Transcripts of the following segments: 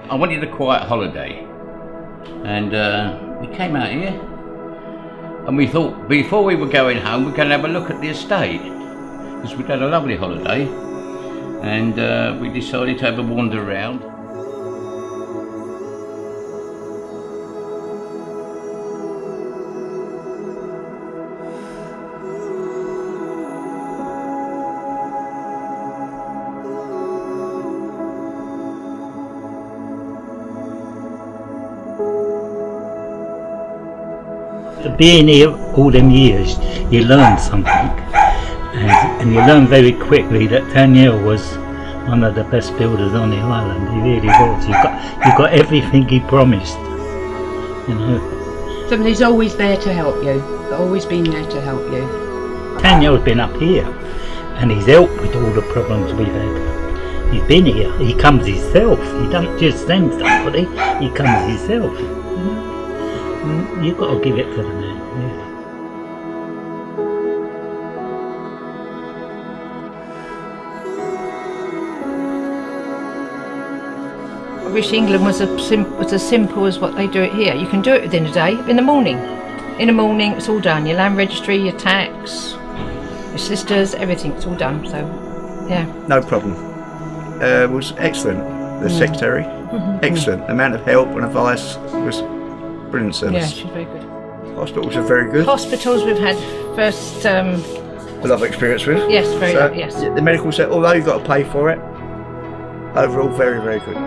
I wanted a quiet holiday, and we came out here, and we thought before we were going home we're going to have a look at the estate, because we'd had a lovely holiday, and we decided to have a wander around. Being here all them years, you learn something, and you learn very quickly that Tanyel was one of the best builders on the island. He really was. You got everything he promised, you know. Somebody's always there to help you. Always been there to help you. Tanyel's been up here, and he's helped with all the problems we've had. He's been here. He comes himself. He don't just send somebody. He comes himself. You know? You've got to give it to the man, really. I wish England was as simple as what they do it here. You can do it within a day, in the morning. In the morning, it's all done. Your land registry, your tax, your sisters, everything, it's all done. So, yeah. No problem. It was excellent. The secretary, excellent. The amount of help and advice was brilliant service. Yeah, she's very good. Hospitals are very good. Hospitals we've had first... A lot of experience with. Yes, very good, yes. The medical set, although you've got to pay for it, overall very, very good.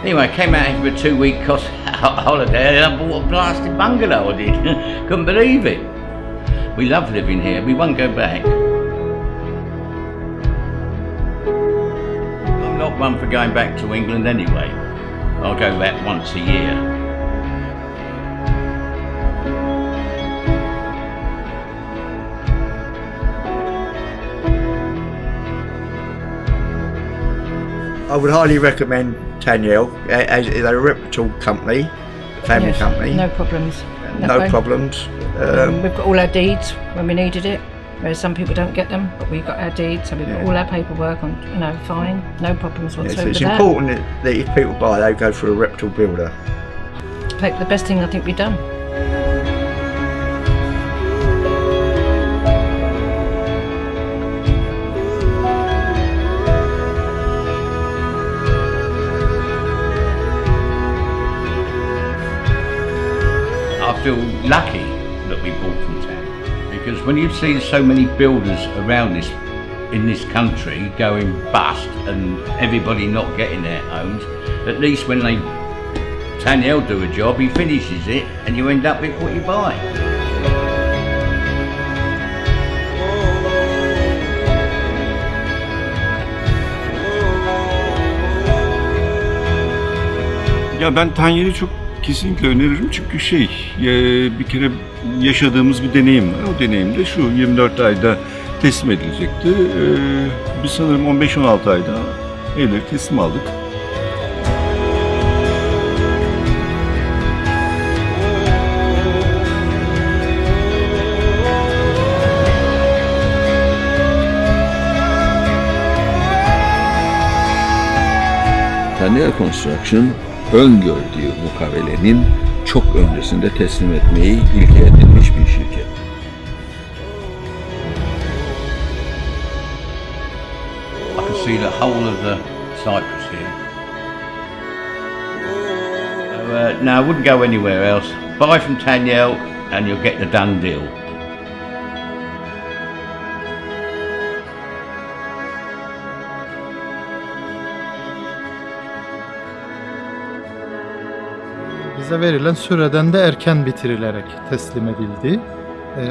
Anyway, I came out here for a 2-week holiday and I bought a blasted bungalow, I did. Couldn't believe it. We love living here, we won't go back. I'm not one for going back to England anyway. I'll go back once a year. I would highly recommend Tanyel. They're a reputable company, family company. No problems. No problems. We've got all our deeds when we needed it, whereas some people don't get them, but we've got our deeds, so we've got all our paperwork on, you know, fine, no problems whatsoever. So it's important that if people buy, they go for a reputable builder. Like the best thing I think we've done. I feel lucky that we bought from town, because when you see so many builders around in this country going bust and everybody not getting their homes, at least when Tanyel do a job, he finishes it and you end up with what you buy. Ya ben Tanyel'i çok kesinlikle öneririm çünkü bir kere yaşadığımız bir deneyim var. O deneyim de şu, 24 ayda teslim edilecekti. Biz sanırım 15-16 ayda evleri teslim aldık. Tanyel Construction, öngördüğü mukavelenin çok öncesinde teslim etmeyi ilke edinmiş bir şirket. I can see the whole of the Cyprus here. So, no, I wouldn't go anywhere else. Buy from Tanyel and you'll get the done deal. Bize verilen süreden de erken bitirilerek teslim edildi.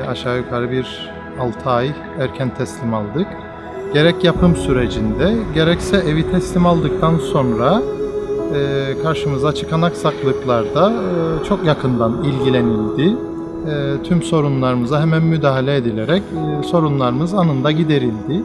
Aşağı yukarı bir 6 ay erken teslim aldık. Gerek yapım sürecinde, gerekse evi teslim aldıktan sonra karşımıza çıkan aksaklıklarda çok yakından ilgilenildi. Tüm sorunlarımıza hemen müdahale edilerek sorunlarımız anında giderildi.